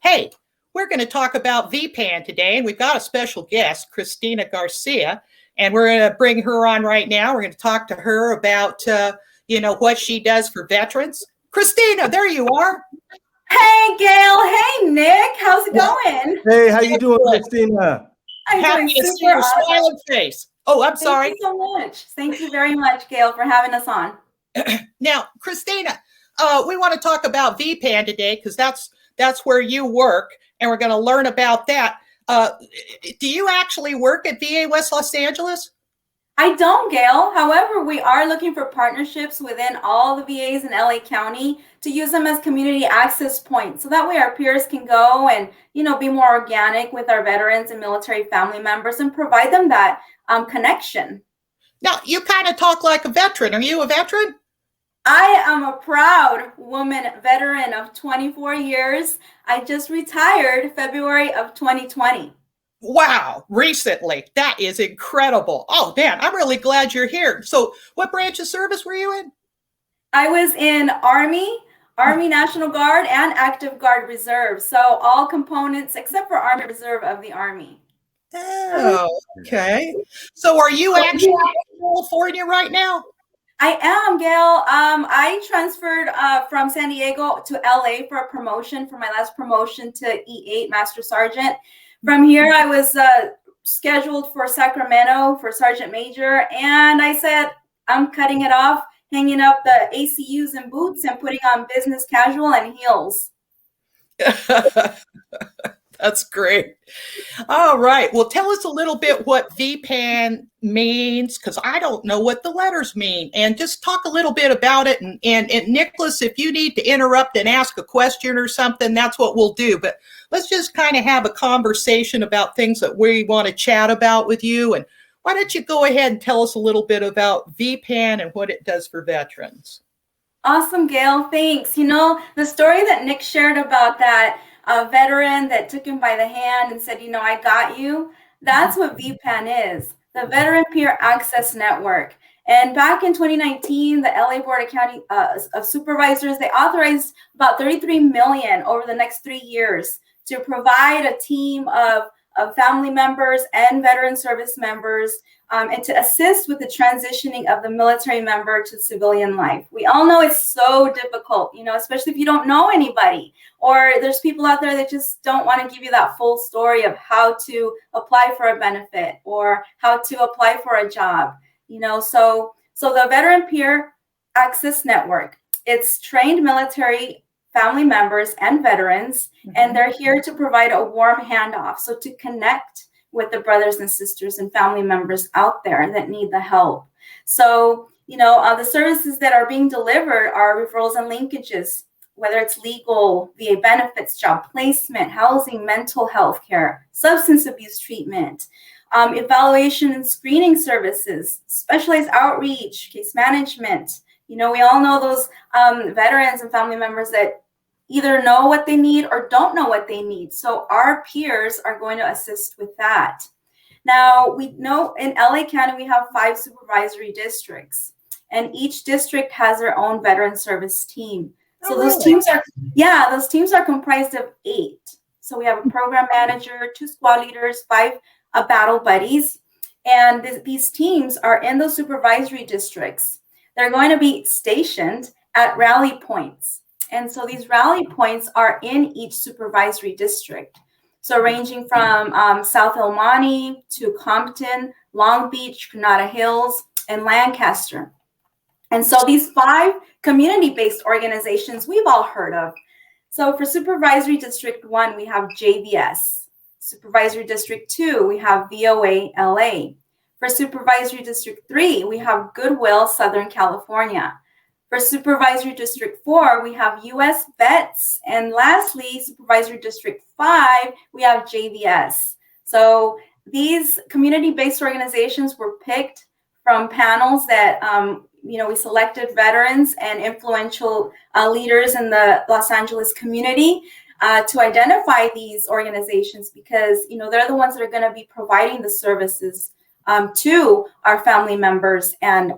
Hey, we're going to talk about V.P.A.N today, and we've got a special guest, Christina Garcia, and we're going to bring her on right now. We're going to talk to her about, what she does for veterans. Christina, there you are. Hey, Gail. Hey, Nick. How's it going? Hey, how you doing, Christina? I'm Happy doing to see your smiling face. Oh, I'm sorry. Thank you so much. Thank you very much, Gail, for having us on. Now, Christina, we want to talk about V.P.A.N today because that's where you work, and we're going to learn about that. Do you actually work at VA West Los Angeles? I don't, Gail. However, we are looking for partnerships within all the VAs in LA County to use them as community access points. So that way our peers can go and, be more organic with our veterans and military family members and provide them that connection. Now, you kind of talk like a veteran. Are you a veteran? I am a proud woman veteran of 24 years. I just retired February of 2020. Wow, recently. That is incredible. Oh, man, I'm really glad you're here. So what branch of service were you in? I was in Army National Guard, and Active Guard Reserve. So all components except for Army Reserve of the Army. Oh, okay. So are you actually in California right now? I am, Gail. I transferred from San Diego to LA for a promotion, for my last promotion to E8 Master Sergeant. From here, I was scheduled for Sacramento for Sergeant Major, and I said, I'm cutting it off, hanging up the ACUs and boots and putting on business casual and heels. That's great. All right. Well, tell us a little bit what V.P.A.N means, because I don't know what the letters mean. And just talk a little bit about it. And Nicholas, if you need to interrupt and ask a question or something, that's what we'll do. But let's just kind of have a conversation about things that we want to chat about with you. And why don't you go ahead and tell us a little bit about V.P.A.N and what it does for veterans? Awesome, Gail. Thanks. The story that Nick shared about that veteran that took him by the hand and said, I got you. That's what V.P.A.N is, the Veteran Peer Access Network. And back in 2019, the LA Board of Supervisors, they authorized about $33 million over the next 3 years to provide a team of family members and veteran service members and to assist with the transitioning of the military member to civilian life. We all know it's so difficult, especially if you don't know anybody, or there's people out there that just don't want to give you that full story of how to apply for a benefit or how to apply for a job, So the Veteran Peer Access Network, it's trained military family members and veterans, and they're here to provide a warm handoff. So to connect with the brothers and sisters and family members out there that need the help. So, the services that are being delivered are referrals and linkages, whether it's legal, VA benefits, job placement, housing, mental health care, substance abuse treatment, evaluation and screening services, specialized outreach, case management. We all know those veterans and family members that either know what they need or don't know what they need. So our peers are going to assist with that. Now, we know in LA County, we have 5 supervisory districts, and each district has their own veteran service team. So those teams are comprised of 8. So we have a program manager, 2 squad leaders, 5 battle buddies, and these teams are in those supervisory districts. They're going to be stationed at rally points. And so these rally points are in each supervisory district. So ranging from South El Monte to Compton, Long Beach, Granada Hills, and Lancaster. And so these 5 community-based organizations we've all heard of. So for Supervisory District 1, we have JVS. Supervisory District 2, we have VOA LA. For Supervisory District 3, we have Goodwill, Southern California. For Supervisory District 4, we have US Vets. And lastly, Supervisory District 5, we have JVS. So these community-based organizations were picked from panels that, we selected veterans and influential leaders in the Los Angeles community to identify these organizations because, they're the ones that are going to be providing the services to our family members and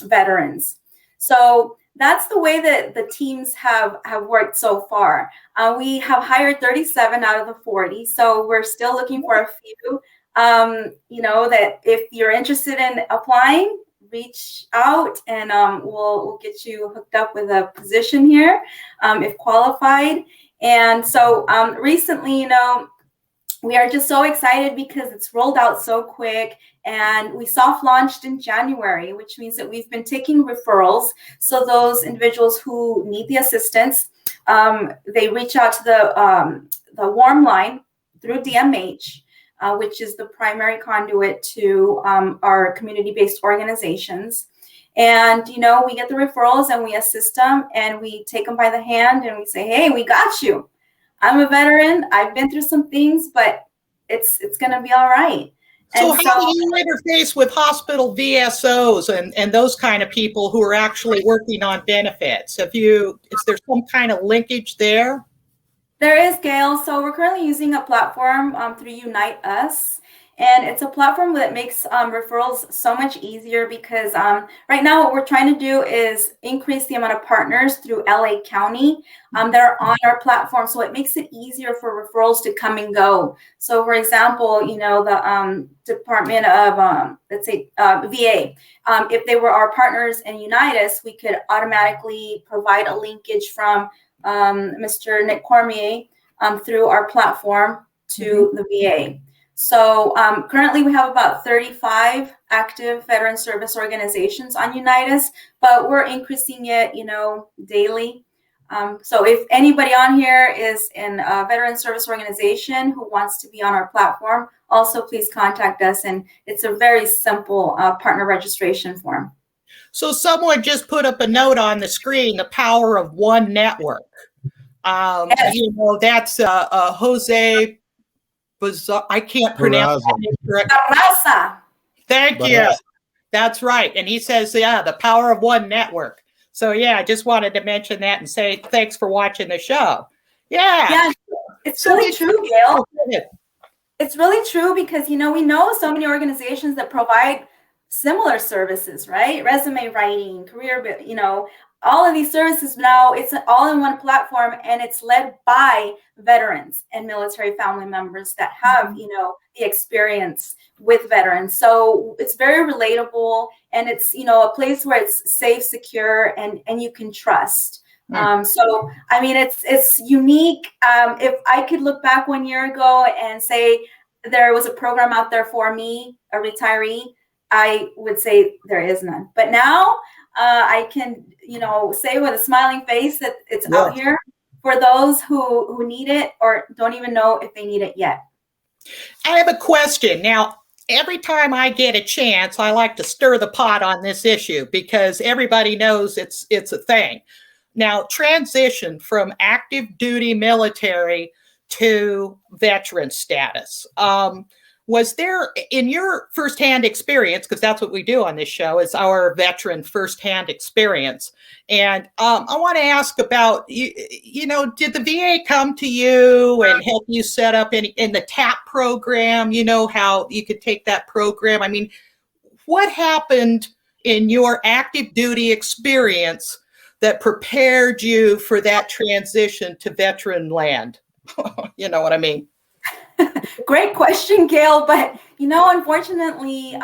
veterans. So that's the way that the teams have worked so far. We have hired 37 out of the 40, so we're still looking for a few. That if you're interested in applying, reach out and we'll get you hooked up with a position here if qualified. And so recently, we are just so excited because it's rolled out so quick, and we soft launched in January, which means that we've been taking referrals. So those individuals who need the assistance, they reach out to the warm line through DMH, which is the primary conduit to our community-based organizations. And, we get the referrals and we assist them and we take them by the hand and we say, hey, we got you. I'm a veteran. I've been through some things, but it's going to be all right. So how do you interface with Hospital Vsos and those kind of people who are actually working on benefits? Is there some kind of linkage there? There is, Gail. So we're currently using a platform through Unite Us. And it's a platform that makes referrals so much easier because right now what we're trying to do is increase the amount of partners through LA County that are on our platform. So it makes it easier for referrals to come and go. So for example, the Department of, let's say, VA, if they were our partners in Unite Us, we could automatically provide a linkage from Mr. Nick Cormier through our platform to the VA. So currently we have about 35 active veteran service organizations on Unite Us, but we're increasing it, daily. So if anybody on here is in a veteran service organization who wants to be on our platform, also please contact us. And it's a very simple partner registration form. So someone just put up a note on the screen, the power of one network. Yes. That's Jose. I can't pronounce that. Thank you. That's right. And he says, the power of one network. So I just wanted to mention that and say thanks for watching the show. Yeah. It's really true, Gail. It's really true because, we know so many organizations that provide similar services, right? Resume writing, career, all of these services now, it's an all-in-one platform and it's led by veterans and military family members that have, the experience with veterans. So it's very relatable and it's, a place where it's safe, secure, and you can trust. So, I mean, it's unique. If I could look back 1 year ago and say there was a program out there for me, a retiree, I would say there is none. But now I can, say with a smiling face that it's out here for those who need it or don't even know if they need it yet. I have a question. Now, every time I get a chance, I like to stir the pot on this issue because everybody knows it's a thing. Now, transition from active duty military to veteran status. Was there, in your firsthand experience, because that's what we do on this show, is our veteran firsthand experience. And I want to ask about, did the VA come to you and help you set up in the TAP program, how you could take that program? I mean, what happened in your active duty experience that prepared you for that transition to veteran land? You know what I mean? Great question, Gail. But, unfortunately,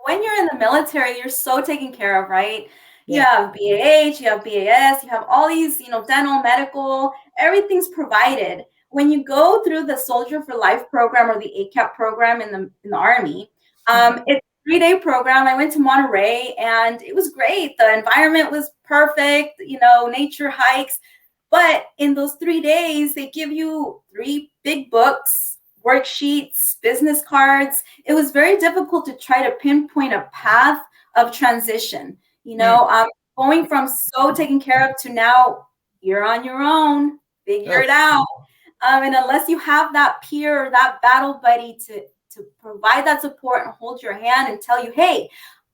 when you're in the military, you're so taken care of, right? You have BAH, you have BAS, you have all these, dental, medical, everything's provided. When you go through the Soldier for Life program or the ACAP program in the Army, it's a 3-day program. I went to Monterey and it was great. The environment was perfect, nature hikes. But in those 3 days, they give you 3 big books, worksheets, business cards. It was very difficult to try to pinpoint a path of transition. Going from so taken care of to now you're on your own, figure it out. And unless you have that peer or that battle buddy to provide that support and hold your hand and tell you, hey,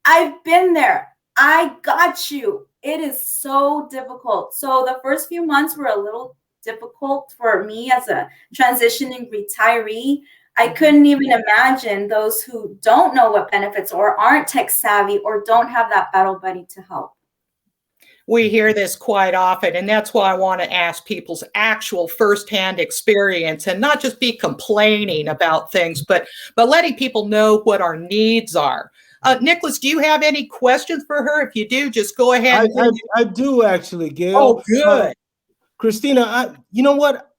I've been there, I got you. It is so difficult. So the first few months were a little difficult for me as a transitioning retiree. I couldn't even imagine those who don't know what benefits or aren't tech savvy or don't have that battle buddy to help. We hear this quite often, and that's why I want to ask people's actual firsthand experience and not just be complaining about things, but letting people know what our needs are. Nicholas, do you have any questions for her? If you do, just go ahead. I do actually, Oh, Gail. good. Christina, you know what?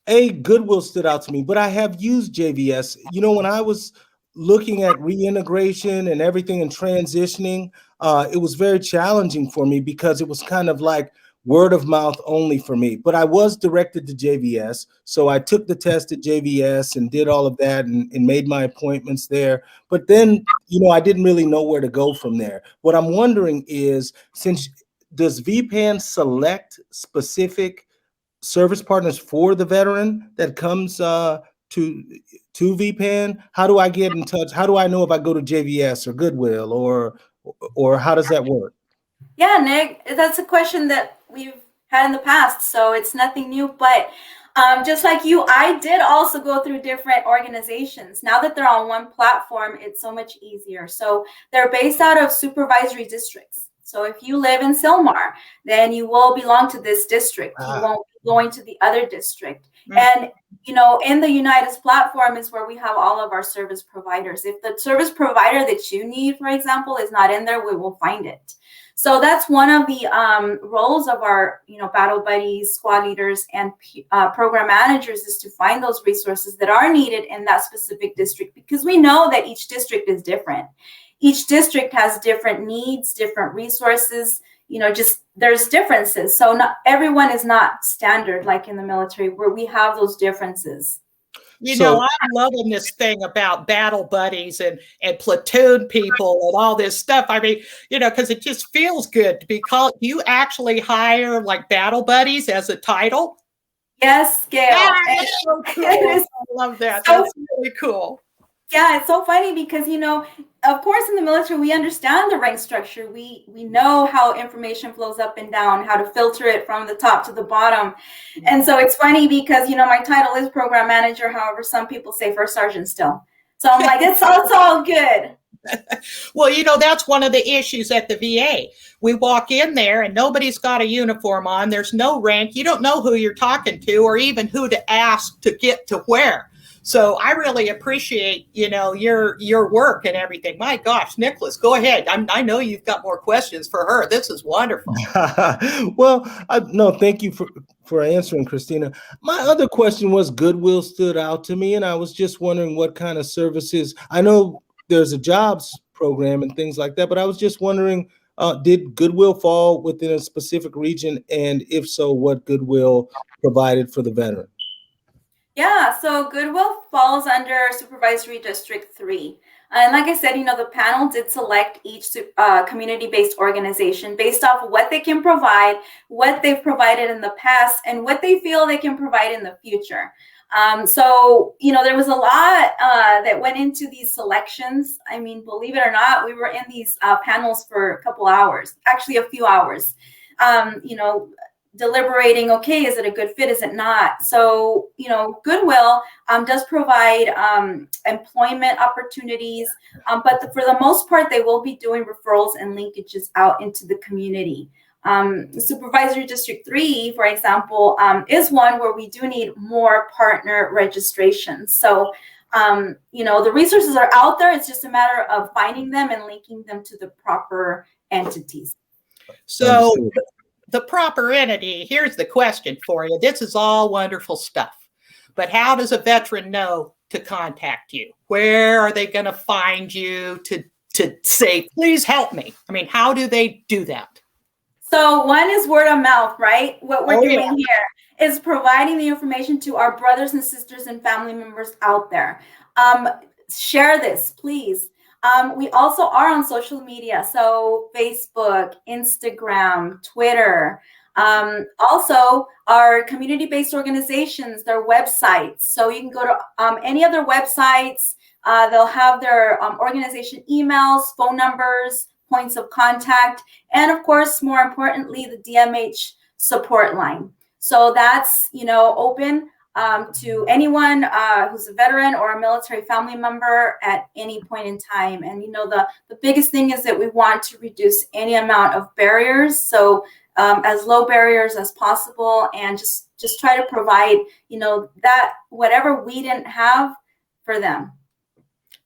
Goodwill stood out to me, but I have used JVS. When I was looking at reintegration and everything and transitioning, it was very challenging for me because it was kind of like word of mouth only for me. But I was directed to JVS. So I took the test at JVS and did all of that and made my appointments there. But then, I didn't really know where to go from there. What I'm wondering is, does V.P.A.N select specific service partners for the veteran that comes to V.P.A.N? How do I get in touch? How do I know if I go to JVS or Goodwill or how does that work? Yeah, Nick, that's a question that we've had in the past, so it's nothing new. But just like you, I did also go through different organizations. Now that they're on one platform, it's so much easier. So they're based out of supervisory districts. So if you live in Sylmar, then you will belong to this district. You won't be going to the other district. And, in the Unitas platform is where we have all of our service providers. If the service provider that you need, for example, is not in there, we will find it. So that's one of the roles of our, battle buddies, squad leaders, and program managers is to find those resources that are needed in that specific district, because we know that each district is different. Each district has different needs, different resources, just there's differences. So not everyone is not standard like in the military where we have those differences. I'm loving this thing about battle buddies and platoon people and all this stuff. I mean, because it just feels good to be called. You actually hire like battle buddies as a title? Yes, Gail. That's so cool. I love that. That's really cool. Yeah, it's so funny because, of course, in the military, we understand the rank structure. We know how information flows up and down, how to filter it from the top to the bottom. And so it's funny because, my title is program manager. However, some people say first sergeant still. So I'm like, it's all good. Well, that's one of the issues at the VA. We walk in there and nobody's got a uniform on. There's no rank. You don't know who you're talking to or even who to ask to get to where. So I really appreciate, your work and everything. My gosh, Nicholas, go ahead. I know you've got more questions for her. This is wonderful. Well, no, thank you for answering, Christina. My other question was Goodwill stood out to me, and I was just wondering what kind of services. I know there's a jobs program and things like that, but I was just wondering, did Goodwill fall within a specific region? And if so, what Goodwill provided for the veteran? Yeah, so Goodwill falls under Supervisory District 3. And like I said, the panel did select each community-based organization based off of what they can provide, what they've provided in the past, and what they feel they can provide in the future. So, there was a lot that went into these selections. I mean, believe it or not, we were in these panels for a couple hours, actually a few hours, deliberating, okay, is it a good fit? Is it not? So, Goodwill does provide employment opportunities, but for the most part, they will be doing referrals and linkages out into the community. Supervisory District 3, for example, is one where we do need more partner registrations. So, the resources are out there. It's just a matter of finding them and linking them to the proper entities. So the proper entity, here's the question for you. This is all wonderful stuff, but how does a veteran know to contact you? Where are they going to find you to say, please help me? I mean, how do they do that? So one is word of mouth, right? What we're doing here is providing the information to our brothers and sisters and family members out there. Share this, please. We also are on social media, so Facebook, Instagram, Twitter. Also, our community-based organizations, their websites. So you can go to any of their websites. They'll have their organization emails, phone numbers, points of contact, and of course, more importantly, the DMH support line. So that's, open to anyone who's a veteran or a military family member at any point in time. And, the biggest thing is that we want to reduce any amount of barriers. So as low barriers as possible, and just try to provide, that whatever we didn't have for them.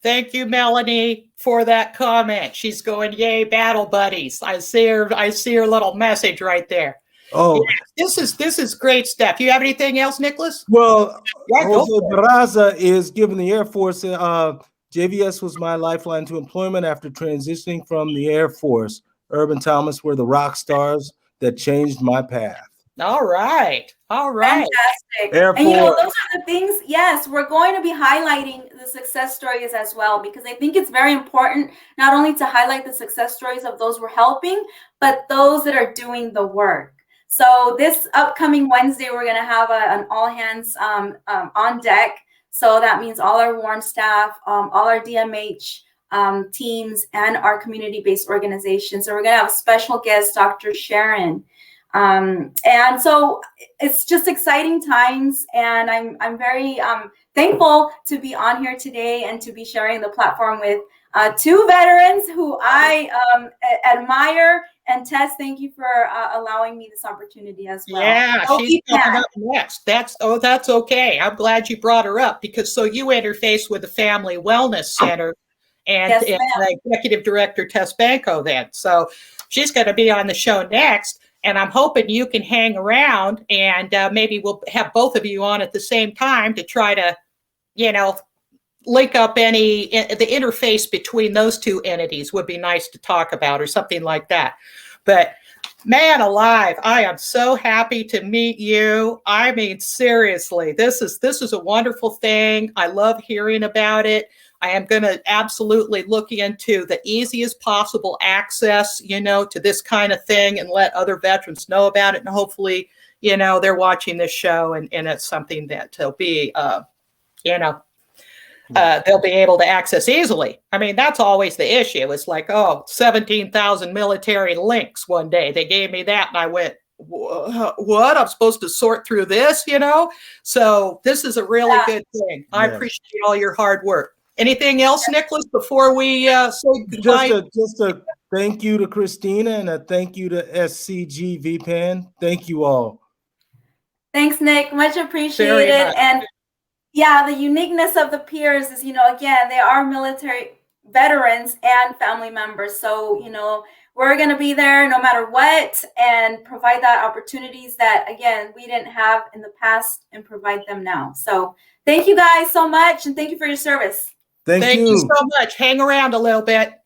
Thank you, Melanie, for that comment. She's going, yay, battle buddies. I see her little message right there. Oh, yeah, this is great stuff. You have anything else, Nicholas? Well, yeah, Jose Barraza is giving the Air Force. JVS was my lifeline to employment after transitioning from the Air Force. Herb and Thomas were the rock stars that changed my path. All right. Fantastic. Air and Force. those are the things, yes, we're going to be highlighting the success stories as well, because I think it's very important not only to highlight the success stories of those we're helping, but those that are doing the work. So this upcoming Wednesday, we're going to have an all hands on deck. So that means all our WARN staff, all our DMH teams, and our community-based organizations. So we're going to have a special guest, Dr. Sharon. And so it's just exciting times, and I'm very thankful to be on here today and to be sharing the platform with two veterans who I admire. And Tess, thank you for allowing me this opportunity as well. Yeah, she's coming up next. That's okay. I'm glad you brought her up, because so you interface with the Family Wellness Center and Executive Director Tess Banco then. So she's going to be on the show next. And I'm hoping you can hang around, and maybe we'll have both of you on at the same time to try to, link up the interface between those two entities would be nice to talk about, or something like that. But man alive, I am so happy to meet you. I mean, seriously, this is a wonderful thing. I love hearing about it. I am going to absolutely look into the easiest possible access, to this kind of thing, and let other veterans know about it. And hopefully, they're watching this show, and it's something that they'll be, they'll be able to access easily. I mean, that's always the issue. It's like, 17,000 military links one day. They gave me that, and I went, what? I'm supposed to sort through this, So this is a really good thing. I appreciate all your hard work. Anything else, Nicholas, before we say goodbye? Just a thank you to Christina, and a thank you to SCG V.P.A.N. Thank you all. Thanks, Nick. Much appreciated. And yeah, the uniqueness of the peers is, again, they are military veterans and family members. So, we're going to be there no matter what, and provide that opportunities that, again, we didn't have in the past, and provide them now. So thank you guys so much, and thank you for your service. Thank you so much. Hang around a little bit.